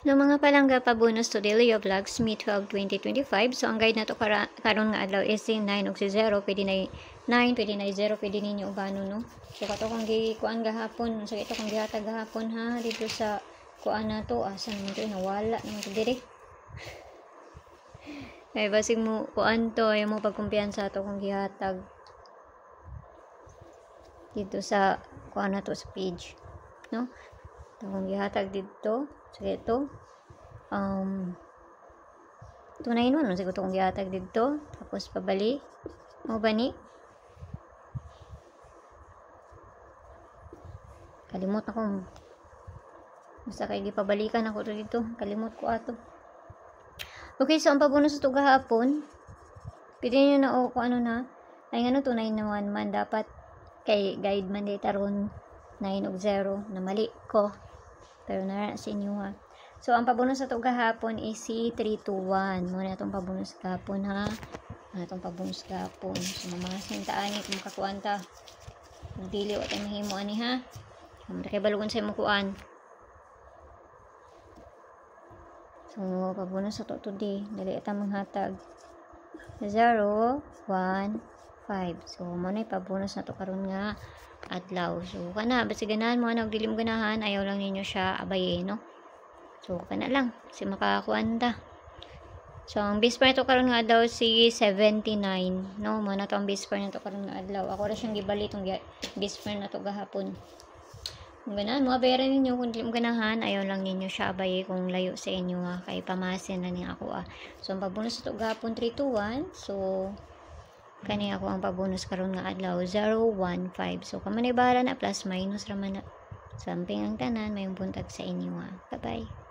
No mga palangga pa bonus to Delio Vlogs May 12, 2025. So ang guide na to karon nga adlaw is 9 ug 0 pwede na 9 pwede na 0 pwede ninyo ubano no. So kato kung gikuan gahapon so ito kung gihatag gahapon ha dito sa kuan na to asa naman to nawala naman to dire. Ay basig mo kuan to ay mo pagkumpiyansa to kung gihatag dito sa kuan na to sa page no. Kung gihatag dito so ito tunay nun siguro kung gihatag dito tapos pabali mo bani kalimot ako basta kay gipabalikan ako dito kalimot ko ato. Okay, so ang pabonus ito gahapon pwede nyo na o kung ano na ay nga no tunay naman man dapat kay guide man day taron 9 ug 0 na mali ko pero na sa inyo ha. So ang pabonus na ito gahapon is si 321 muna itong pabonus gahapon ha itong pabonus gahapon so mga sintaan kung makakuan ta dili o tayo mahimo ani ha kay balugon sa imong kuan. So pabonus na ito today dali ita manghatag 0 1 5 so muna pabonus na ito karon nga adlaw. So kana basi ganahan mo na dilim ganahan ayaw lang ninyo siya abaye no. So kana lang si makakuan ta. So ang base pa nito karon nga adlaw si 79 no mo na to ang base pa nito karon nga adlaw. Ako ra siyang gibali tong base pa na to gahapon. Kung ganahan mo abayaran ninyo kung dilim ganahan ayaw lang ninyo siya abaye kung layo sa inyo ha kay pamasin na ni ako So ang pabonus ito gahapon 321 so kani ako ang pabonus karon nga adlaw 015 so kamanay bahala na plus minus raman na samping ang tanan may buntag sa inyo bye bye.